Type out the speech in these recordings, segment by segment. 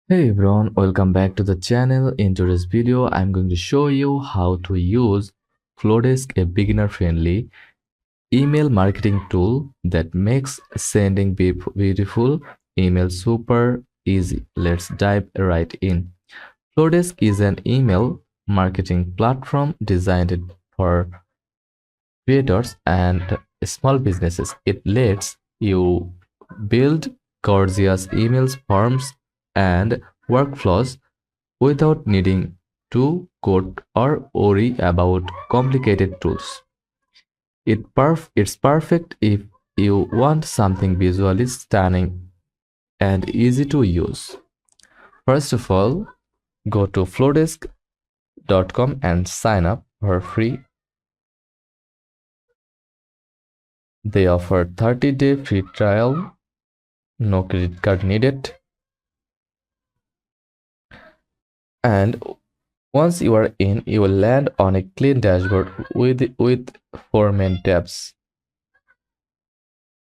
Hey everyone, welcome back to the channel. In today's video, I'm going to show you how to use Flodesk, a beginner-friendly email marketing tool that makes sending beautiful emails super easy. Let's dive right in. Flodesk is an email marketing platform designed for creators and small businesses. It lets you build gorgeous emails, forms, and workflows without needing to code or worry about complicated tools. It's perfect if you want something visually stunning and easy to use. First of all, go to flodesk.com and sign up for free. They offer 30-day free trial, no credit card needed, and once you are in, you will land on a clean dashboard with four main tabs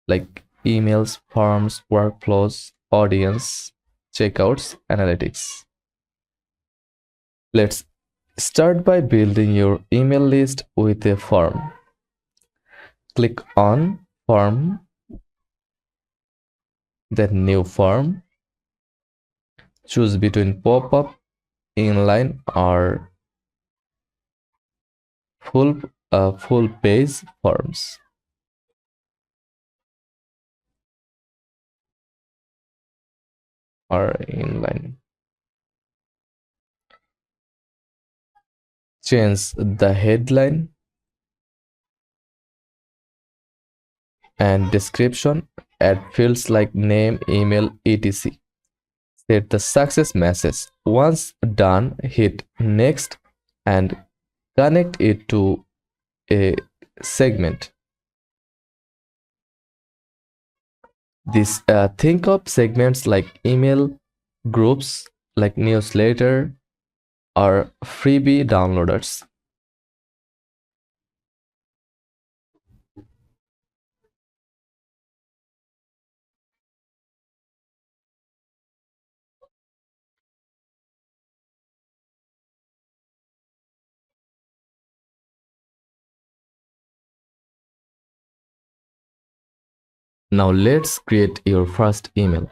like emails, forms, workflows, audience, checkouts, analytics. Let's start by building your email list with a form. Click on Form, then New Form. Choose between pop-up, inline, or full page forms. Or inline. Change the headline and description. Add fields like name, email, etc. Set the success message. Once done, hit next and connect it to a segment. Think of segments like email, groups like newsletter, or freebie downloaders. Now let's create your first email.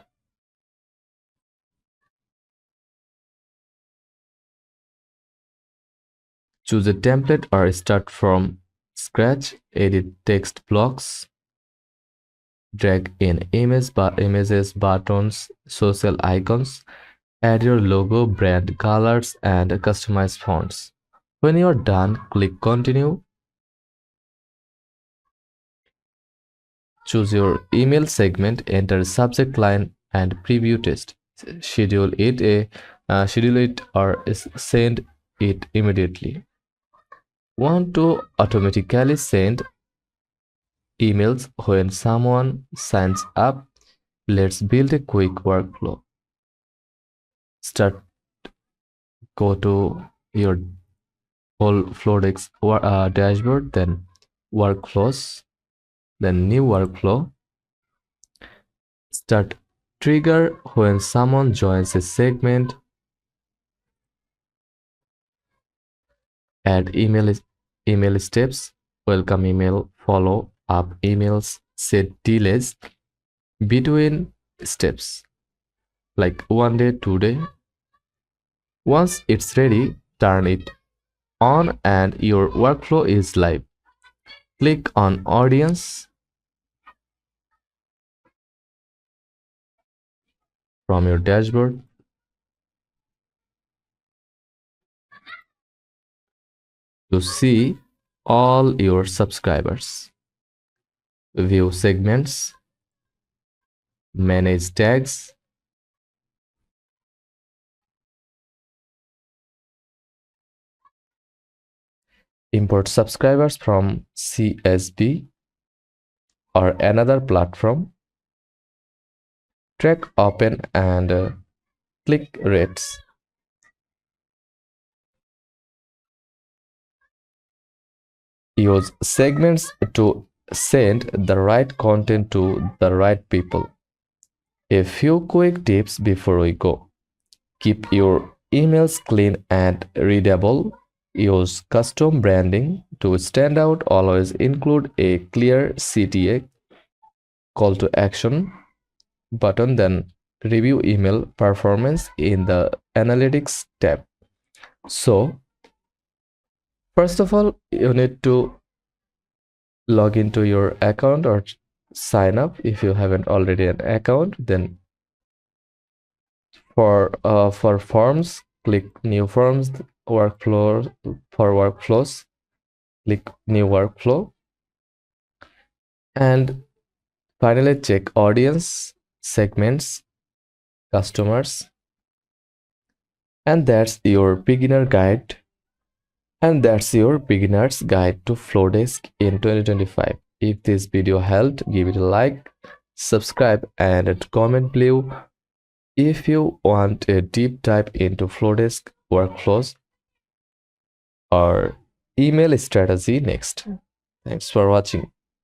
Choose a template or start from scratch. Edit text blocks. Drag in images, buttons, social icons. Add your logo, brand colors, and customize fonts. When you're done, click continue. Choose your email segment, enter subject line, and preview test. Schedule it or send it immediately. Want to automatically send emails when someone signs up? Let's build a quick workflow. Start. Go to your whole Flodesk dashboard, then workflows, then new workflow. Start trigger when someone joins a segment. Add email steps, welcome email, follow up emails, set delays between steps like 1 day, 2 day. Once it's ready, turn it on and your workflow is live. Click on audience from your dashboard. To see all your subscribers. View segments, manage tags, import subscribers from CSV or another platform, track open and click rates. Use segments to send the right content to the right people. A few quick tips before we go. Keep your emails clean and readable. Use custom branding to stand out. Always include a clear CTA call to action button, then review email performance in the analytics tab. So, first of all, you need to log into your account or sign up if you haven't already an account. Then for forms, click new forms, workflow. For workflows, click new workflow, and finally check audience, segments, customers, and that's your beginner's guide to Flodesk in 2025. If this video helped, give it a like, subscribe, and comment below if you want a deep dive into Flodesk workflows or email strategy next. Thanks for watching.